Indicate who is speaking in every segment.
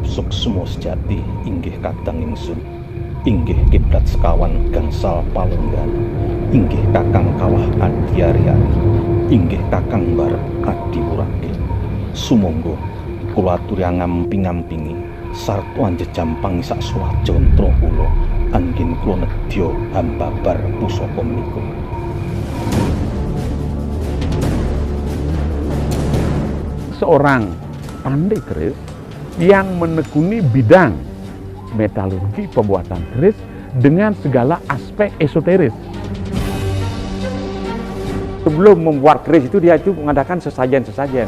Speaker 1: Suksmo sejati inggih kadang ingsun, inggih kiblat sekawan gangsal palenggan, inggih kakang kawah adiaryani, inggih kakang barep adiwurake. Sumangga kula aturi ngamping-ngampingi sarta anjejampang sak swajantra kula anggen kula nedya hambabar pusaka menika.
Speaker 2: Seorang pandai keris yang menekuni bidang metalurgi pembuatan keris dengan segala aspek esoteris. Sebelum membuat keris itu dia itu mengadakan sesajen-sesajen.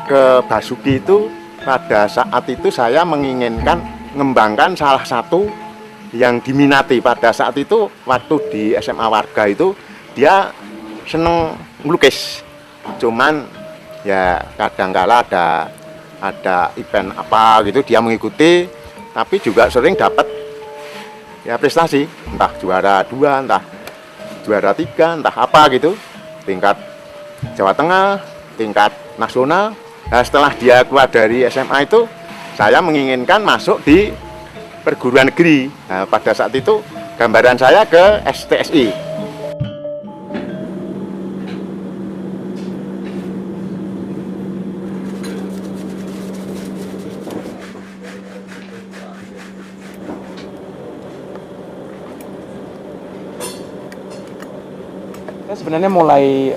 Speaker 3: Ke Basuki itu pada saat itu saya menginginkan mengembangkan salah satu yang diminati pada saat itu waktu di SMA Warga itu dia seneng melukis, cuman ya kadangkala ada event apa gitu dia mengikuti, tapi juga sering dapat ya prestasi, entah juara 2, entah juara 3, entah apa gitu, tingkat Jawa Tengah, tingkat nasional. Nah, setelah dia keluar dari SMA itu, saya menginginkan masuk di perguruan negeri. Nah, pada saat itu gambaran saya ke STSI.
Speaker 4: Saya sebenarnya mulai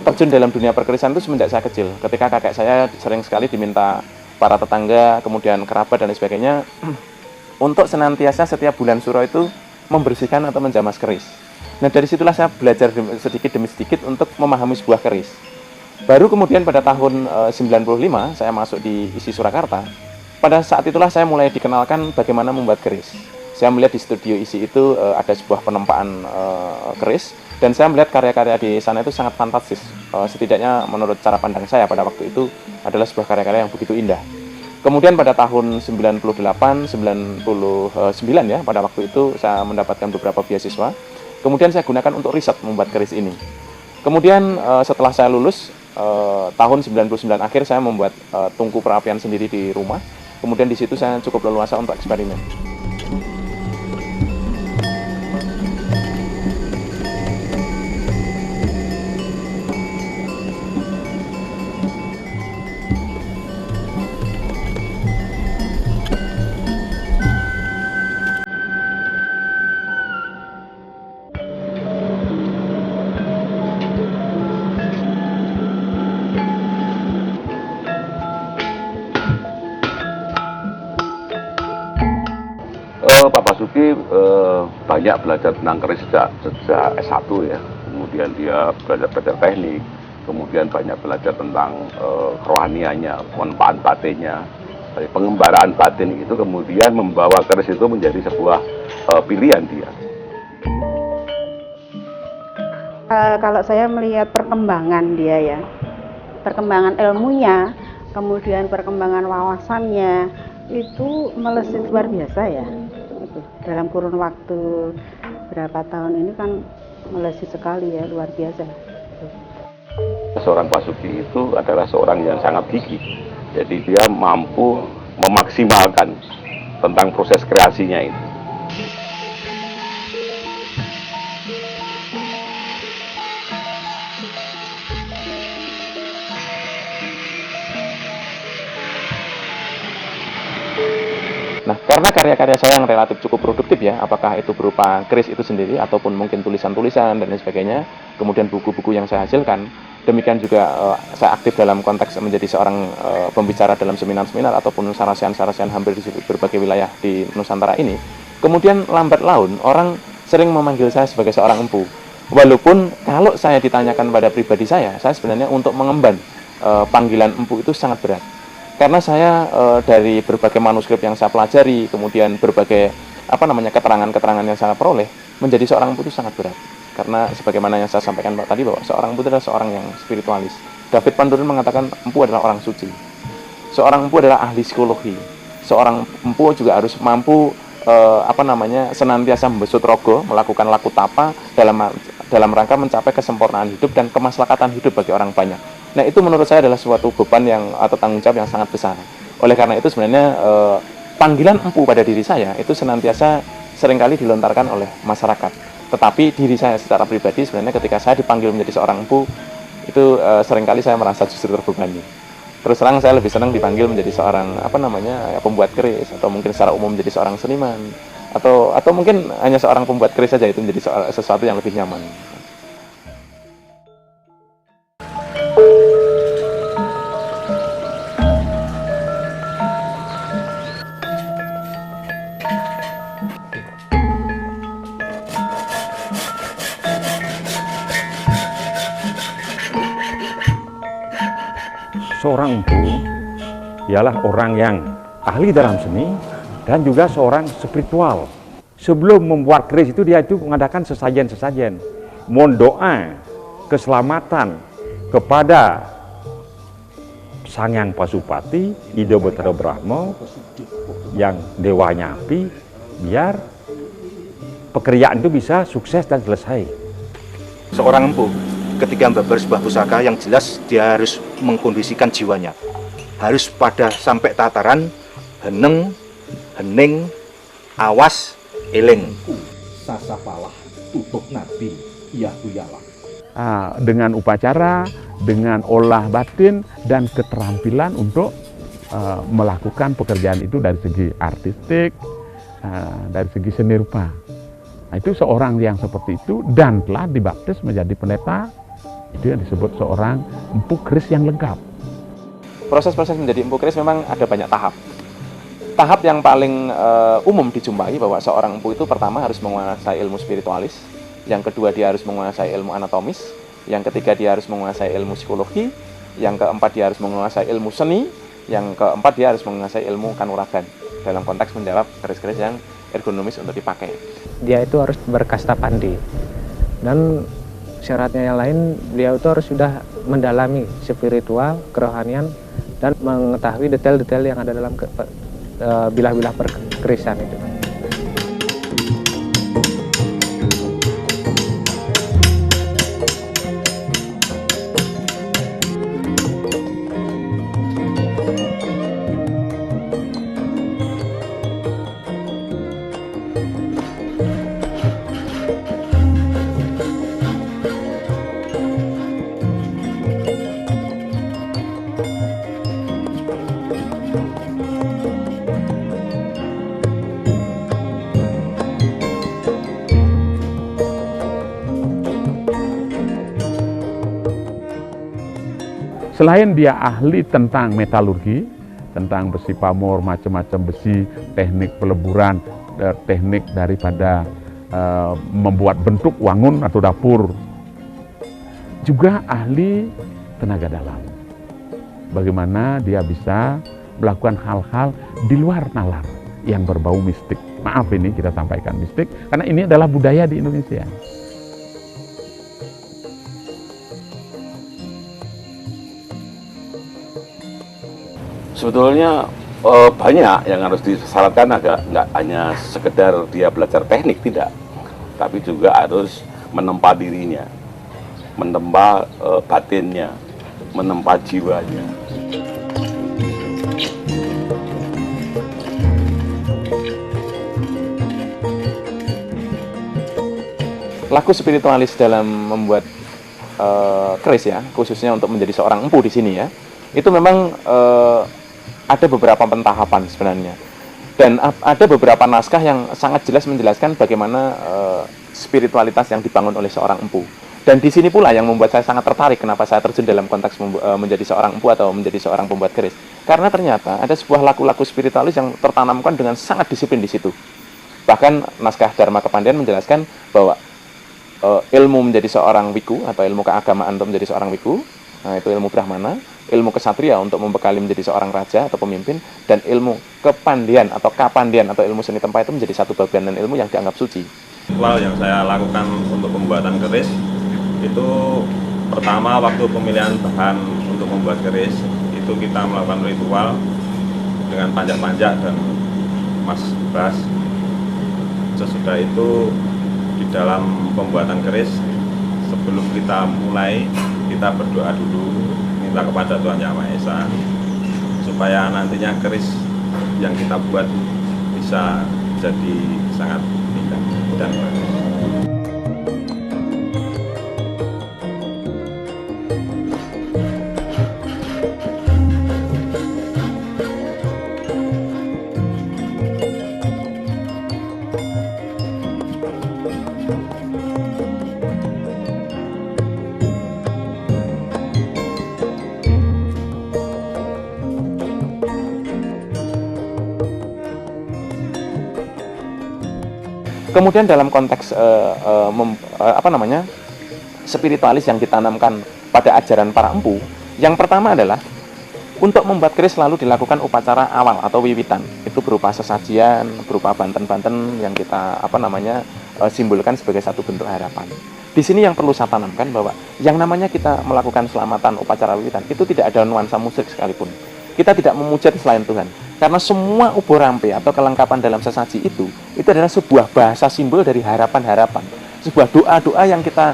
Speaker 4: terjun dalam dunia perkerisan itu semenjak saya kecil. Ketika kakek saya sering sekali diminta para tetangga, kemudian kerabat dan lain sebagainya untuk senantiasa setiap bulan suro itu membersihkan atau menjamas keris. Nah, dari situlah saya belajar sedikit demi sedikit untuk memahami sebuah keris. Baru kemudian pada tahun 95 saya masuk di ISI Surakarta. Pada saat itulah saya mulai dikenalkan bagaimana membuat keris. Saya melihat di studio ISI itu ada sebuah penempaan keris, dan saya melihat karya-karya di sana itu sangat fantastis. Setidaknya menurut cara pandang saya pada waktu itu adalah sebuah karya-karya yang begitu indah. Kemudian pada tahun 98, 99 ya, pada waktu itu saya mendapatkan beberapa beasiswa. Kemudian saya gunakan untuk riset membuat keris ini. Kemudian setelah saya lulus, tahun 99 akhir saya membuat tungku perapian sendiri di rumah. Kemudian di situ saya cukup leluasa untuk eksperimen.
Speaker 2: Pak Basuki banyak belajar tentang keris sejak S1 ya. Kemudian dia belajar teknik, kemudian banyak belajar tentang kerohaniannya, manfaat batinnya. Dari pengembaraan batin itu kemudian membawa keris itu menjadi sebuah pilihan dia.
Speaker 5: Kalau saya melihat perkembangan dia ya, perkembangan ilmunya, kemudian perkembangan wawasannya itu melesat luar biasa ya. Dalam kurun waktu berapa tahun ini kan melesat sekali ya, luar biasa.
Speaker 2: Seorang Basuki itu adalah seorang yang sangat gigih. Jadi dia mampu memaksimalkan tentang proses kreasinya itu.
Speaker 4: Nah, karena karya-karya saya yang relatif cukup produktif ya, apakah itu berupa keris itu sendiri ataupun mungkin tulisan-tulisan dan lain sebagainya, kemudian buku-buku yang saya hasilkan, demikian juga saya aktif dalam konteks menjadi seorang pembicara dalam seminar-seminar ataupun sarasian-sarasian hampir di berbagai wilayah di Nusantara ini. Kemudian lambat laun orang sering memanggil saya sebagai seorang empu. Walaupun kalau saya ditanyakan pada pribadi saya sebenarnya untuk mengemban panggilan empu itu sangat berat. Karena saya dari berbagai manuskrip yang saya pelajari, kemudian berbagai keterangan-keterangan yang saya peroleh, menjadi seorang empu itu sangat berat. Karena sebagaimana yang saya sampaikan tadi bahwa seorang empu adalah seorang yang spiritualis. David Pandurin mengatakan empu adalah orang suci. Seorang empu adalah ahli psikologi. Seorang empu juga harus mampu senantiasa membesut rogo, melakukan laku tapa dalam rangka mencapai kesempurnaan hidup dan kemaslahatan hidup bagi orang banyak. Nah, itu menurut saya adalah suatu beban atau tanggung jawab yang sangat besar. Oleh karena itu sebenarnya panggilan empu pada diri saya itu senantiasa seringkali dilontarkan oleh masyarakat. Tetapi diri saya secara pribadi sebenarnya ketika saya dipanggil menjadi seorang empu itu seringkali saya merasa justru terbebani. Terus terang saya lebih senang dipanggil menjadi seorang pembuat keris, atau mungkin secara umum menjadi seorang seniman, atau mungkin hanya seorang pembuat keris saja, itu menjadi sesuatu yang lebih nyaman.
Speaker 1: Seorang empu ialah orang yang ahli dalam seni dan juga seorang spiritual. Sebelum membuat keris itu dia itu mengadakan sesajen-sesajen, mohon doa keselamatan kepada Sang Hyang Pasupati, Ida Batara Brahma, yang dewanya api, biar pekerjaan itu bisa sukses dan selesai.
Speaker 6: Seorang empu ketika membabar sebuah pusaka yang jelas dia harus mengkondisikan jiwanya, harus pada sampai tataran heneng, hening, awas, eling.
Speaker 1: Sasapalah tutup nabi yahuyalah.
Speaker 7: Dengan upacara, dengan olah batin dan keterampilan untuk melakukan pekerjaan itu dari segi artistik, dari segi seni rupa. Nah, itu seorang yang seperti itu dan telah dibaptis menjadi pendeta. Itu yang disebut seorang empu keris yang lengkap.
Speaker 4: Proses-proses menjadi empu keris memang ada banyak tahap. Tahap yang paling umum dijumpai bahwa seorang empu itu pertama harus menguasai ilmu spiritualis, yang kedua dia harus menguasai ilmu anatomis, yang ketiga dia harus menguasai ilmu psikologi, yang keempat dia harus menguasai ilmu seni, yang keempat dia harus menguasai ilmu kanuragan dalam konteks menjawab keris-keris yang ergonomis untuk dipakai.
Speaker 8: Dia itu harus berkasta pandai, dan syaratnya yang lain dia itu harus sudah mendalami spiritual, kerohanian, dan mengetahui detail-detail yang ada dalam bilah-bilah perkerisan itu.
Speaker 7: Selain dia ahli tentang metalurgi, tentang besi pamor, macam-macam besi, teknik peleburan, teknik daripada membuat bentuk wangun atau dapur, juga ahli tenaga dalam. Bagaimana dia bisa melakukan hal-hal di luar nalar yang berbau mistik. Maaf ini kita sampaikan mistik, karena ini adalah budaya di Indonesia.
Speaker 2: Sebetulnya banyak yang harus disyaratkan, nggak hanya sekedar dia belajar teknik, tidak, tapi juga harus menempa dirinya, menempa batinnya, menempa jiwanya.
Speaker 4: Laku spiritualis dalam membuat keris ya, khususnya untuk menjadi seorang empu di sini ya, itu memang ada beberapa pentahapan sebenarnya. Dan ada beberapa naskah yang sangat jelas menjelaskan bagaimana spiritualitas yang dibangun oleh seorang empu. Dan di sini pula yang membuat saya sangat tertarik kenapa saya terjun dalam konteks menjadi seorang empu atau menjadi seorang pembuat keris. Karena ternyata ada sebuah laku-laku spiritualis yang tertanamkan dengan sangat disiplin di situ. Bahkan naskah Dharma Kepandian menjelaskan bahwa ilmu menjadi seorang wiku atau ilmu keagamaan untuk menjadi seorang wiku, nah itu ilmu Brahmana, ilmu kesatria untuk membekali menjadi seorang raja atau pemimpin, dan ilmu kepandian atau kapandian atau ilmu seni tempa itu menjadi satu bagian ilmu yang dianggap suci.
Speaker 9: Ritual yang saya lakukan untuk pembuatan keris itu pertama waktu pemilihan bahan untuk membuat keris itu kita melakukan ritual dengan panjak-panjak dan mas bas. Sesudah itu di dalam pembuatan keris sebelum kita mulai kita berdoa dulu minta kepada Tuhan Yang Maha Esa supaya nantinya keris yang kita buat bisa jadi sangat indah dan bagus.
Speaker 4: Kemudian dalam konteks spiritualis yang ditanamkan pada ajaran para empu, yang pertama adalah untuk membuat keris selalu dilakukan upacara awal atau wiwitan. Itu berupa sesajian, berupa banten-banten yang kita simbolkan sebagai satu bentuk harapan. Di sini yang perlu saya tanamkan bahwa yang namanya kita melakukan selamatan upacara wiwitan itu tidak ada nuansa musik sekalipun. Kita tidak memujat selain Tuhan. Karena semua ubo rampe atau kelengkapan dalam sesaji itu adalah sebuah bahasa simbol dari harapan-harapan. Sebuah doa-doa yang kita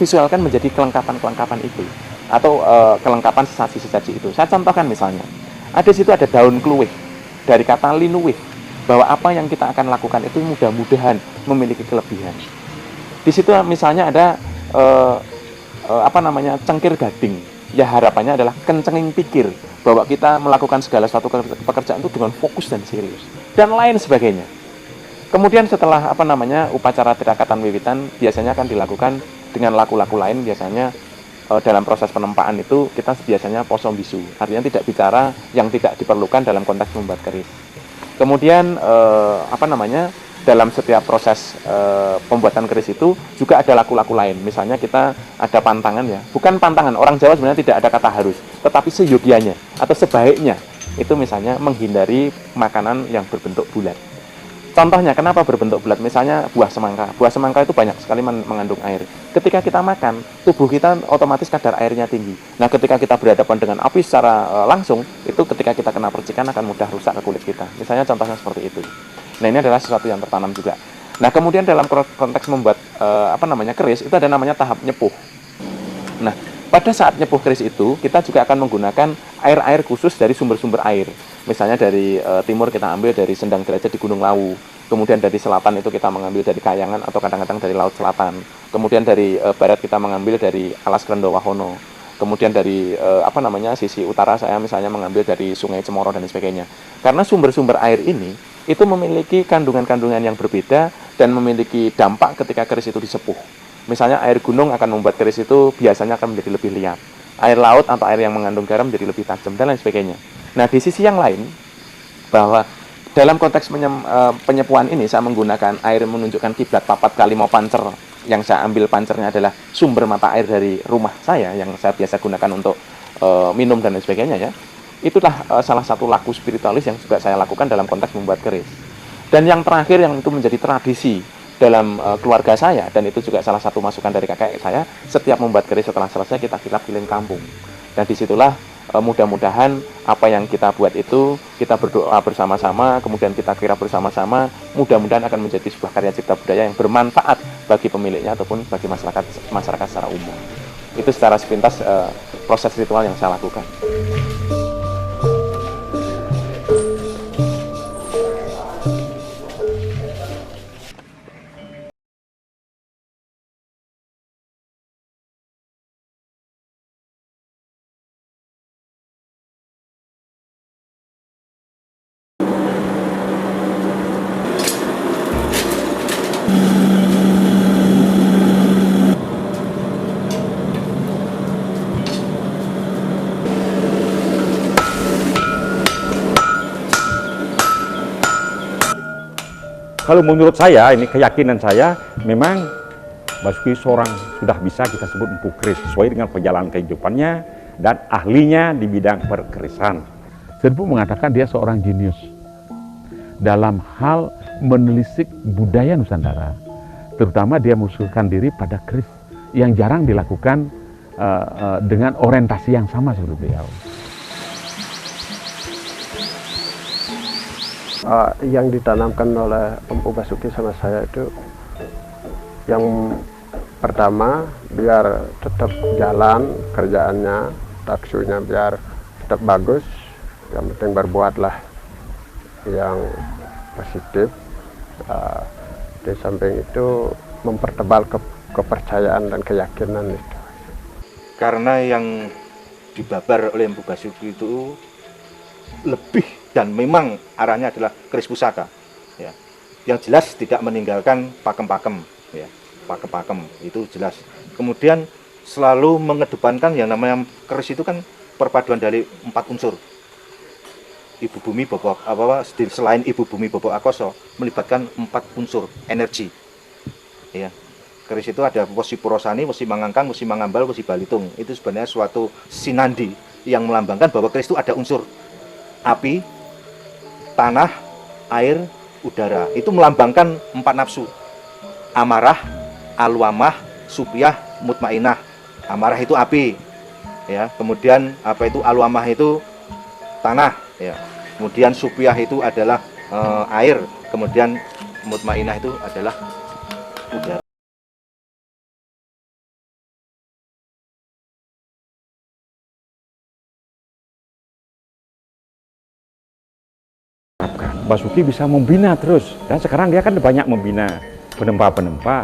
Speaker 4: visualkan menjadi kelengkapan-kelengkapan itu. Atau kelengkapan sesaji-sesaji itu. Saya contohkan misalnya, di situ ada daun kluwih, dari kata linuwih, bahwa apa yang kita akan lakukan itu mudah-mudahan memiliki kelebihan. Di situ misalnya ada cengkir gading, ya harapannya adalah kencenging pikir, bahwa kita melakukan segala suatu pekerjaan itu dengan fokus dan serius, dan lain sebagainya. Kemudian setelah upacara tirakatan wiwitan biasanya akan dilakukan dengan laku-laku lain. Biasanya dalam proses penempaan itu kita biasanya poso bisu, artinya tidak bicara yang tidak diperlukan dalam konteks membuat keris. Kemudian dalam setiap proses pembuatan keris itu juga ada laku-laku lain. Misalnya kita ada pantangan ya, bukan pantangan, orang Jawa sebenarnya tidak ada kata harus, tetapi seyogianya atau sebaiknya itu misalnya menghindari makanan yang berbentuk bulat. Contohnya kenapa berbentuk bulat? Misalnya buah semangka. Buah semangka itu banyak sekali mengandung air. Ketika kita makan, tubuh kita otomatis kadar airnya tinggi. Nah, ketika kita berhadapan dengan api secara langsung, itu ketika kita kena percikan akan mudah rusak ke kulit kita. Misalnya contohnya seperti itu. Nah, ini adalah sesuatu yang tertanam juga. Nah, kemudian dalam konteks membuat keris itu ada namanya tahap nyepuh. Nah, pada saat nyepuh keris itu kita juga akan menggunakan air-air khusus dari sumber-sumber air. Misalnya dari timur kita ambil dari Sendang Derajat di Gunung Lawu. Kemudian dari selatan itu kita mengambil dari Kayangan atau kadang-kadang dari Laut Selatan. Kemudian dari barat kita mengambil dari Alas Krendowahono. Kemudian dari sisi utara saya misalnya mengambil dari Sungai Cemoro dan sebagainya. Karena sumber-sumber air ini itu memiliki kandungan-kandungan yang berbeda dan memiliki dampak ketika keris itu disepuh. Misalnya air gunung akan membuat keris itu biasanya akan menjadi lebih liat. Air laut atau air yang mengandung garam menjadi lebih tajam dan lain sebagainya. Nah, di sisi yang lain, bahwa dalam konteks penyepuhan ini saya menggunakan air menunjukkan kiblat papat kali mau pancer. Yang saya ambil pancernya adalah sumber mata air dari rumah saya yang saya biasa gunakan untuk minum dan lain sebagainya ya. Itulah salah satu laku spiritualis yang juga saya lakukan dalam konteks membuat keris. Dan yang terakhir yang itu menjadi tradisi dalam keluarga saya, dan itu juga salah satu masukan dari kakek saya, setiap membuat keris setelah selesai kita kilap keliling kampung. Dan disitulah mudah-mudahan apa yang kita buat itu kita berdoa bersama-sama, kemudian kita kira bersama-sama, mudah-mudahan akan menjadi sebuah karya cipta budaya yang bermanfaat bagi pemiliknya ataupun bagi masyarakat secara umum. Itu secara sepintas proses ritual yang saya lakukan.
Speaker 10: kalau menurut saya, ini keyakinan saya, memang Basuki seorang sudah bisa kita sebut empu keris sesuai dengan perjalanan kehidupannya dan ahlinya di bidang perkerisan.
Speaker 7: Saya pun mengatakan dia seorang jenius dalam hal menelisik budaya Nusantara, terutama dia mengusulkan diri pada keris yang jarang dilakukan dengan orientasi yang sama seperti beliau.
Speaker 11: Yang ditanamkan oleh Empu Basuki sama saya itu yang pertama, biar tetap jalan kerjaannya, taksunya biar tetap bagus, yang penting berbuatlah yang positif. Di samping itu mempertebal kepercayaan dan keyakinan itu.
Speaker 6: Karena yang dibabar oleh Empu Basuki itu lebih dan memang arahnya adalah keris pusaka, ya. Yang jelas tidak meninggalkan pakem-pakem, ya. Pakem-pakem itu jelas. Kemudian selalu mengedepankan yang namanya keris itu kan perpaduan dari 4 unsur. Ibu bumi bobok selain ibu bumi bobok akoso melibatkan 4 unsur energi, ya. Keris itu ada wesi purosani, wesi mangangkang, wesi mangambal, wesi balitung. Itu sebenarnya suatu sinandi yang melambangkan bahwa keris itu ada unsur api, tanah, air, udara. Itu melambangkan 4 nafsu. Amarah, alwamah, supyah, mutmainah. Amarah itu api, ya. Kemudian apa itu alwamah itu tanah, ya. Kemudian supyah itu adalah air. Kemudian mutmainah itu adalah udara.
Speaker 10: Basuki bisa membina terus, dan sekarang dia kan banyak membina penempa-penempa.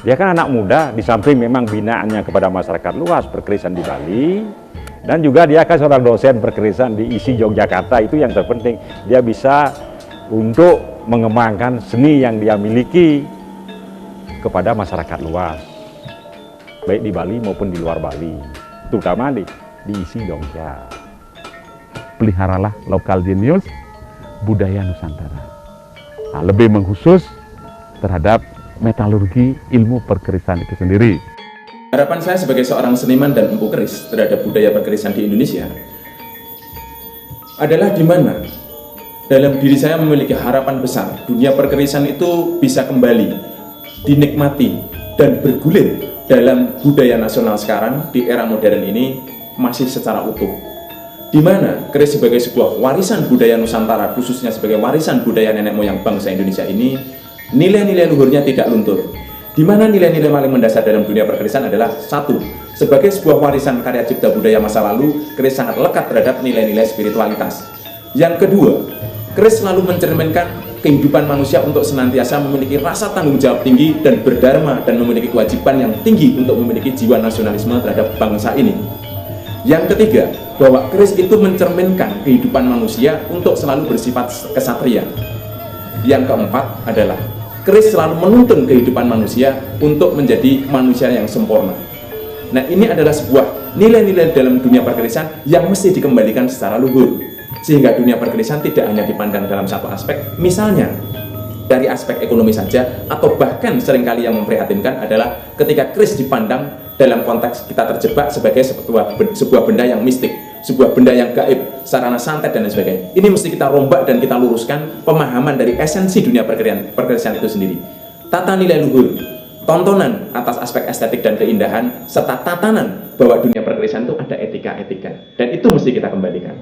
Speaker 10: Dia kan anak muda, di samping memang binaannya kepada masyarakat luas perkerisan di Bali, dan juga dia kan seorang dosen perkerisan di ISI Yogyakarta. Itu yang terpenting, dia bisa untuk mengembangkan seni yang dia miliki kepada masyarakat luas, baik di Bali maupun di luar Bali, terutama di ISI Jogja.
Speaker 7: Peliharalah lokal genius budaya Nusantara. Nah, lebih mengkhusus terhadap metalurgi ilmu perkerisan itu sendiri.
Speaker 4: Harapan saya sebagai seorang seniman dan empu keris terhadap budaya perkerisan di Indonesia adalah di mana dalam diri saya memiliki harapan besar dunia perkerisan itu bisa kembali dinikmati dan bergulir dalam budaya nasional sekarang di era modern ini masih secara utuh. Di mana keris sebagai sebuah warisan budaya Nusantara, khususnya sebagai warisan budaya nenek moyang bangsa Indonesia ini, nilai-nilai luhurnya tidak luntur. Di mana nilai-nilai paling mendasar dalam dunia perkerisan adalah satu, sebagai sebuah warisan karya cipta budaya masa lalu, keris sangat lekat terhadap nilai-nilai spiritualitas. Yang kedua, keris selalu mencerminkan kehidupan manusia untuk senantiasa memiliki rasa tanggung jawab tinggi dan berdharma, dan memiliki kewajiban yang tinggi untuk memiliki jiwa nasionalisme terhadap bangsa ini. Yang ketiga, bahwa keris itu mencerminkan kehidupan manusia untuk selalu bersifat kesatria. Yang keempat adalah keris selalu menuntun kehidupan manusia untuk menjadi manusia yang sempurna. Nah, ini adalah sebuah nilai-nilai dalam dunia perkerisan yang mesti dikembalikan secara luhur, sehingga dunia perkerisan tidak hanya dipandang dalam satu aspek, misalnya dari aspek ekonomi saja, atau bahkan seringkali yang memprihatinkan adalah ketika keris dipandang dalam konteks kita terjebak sebagai sebuah benda yang mistik, sebuah benda yang gaib, sarana santet dan lain sebagainya. Ini mesti kita rombak dan kita luruskan pemahaman dari esensi dunia perkerisan itu sendiri. Tata nilai luhur, tontonan atas aspek estetik dan keindahan, serta tatanan bahwa dunia perkerisan itu ada etika-etika, dan itu mesti kita kembalikan.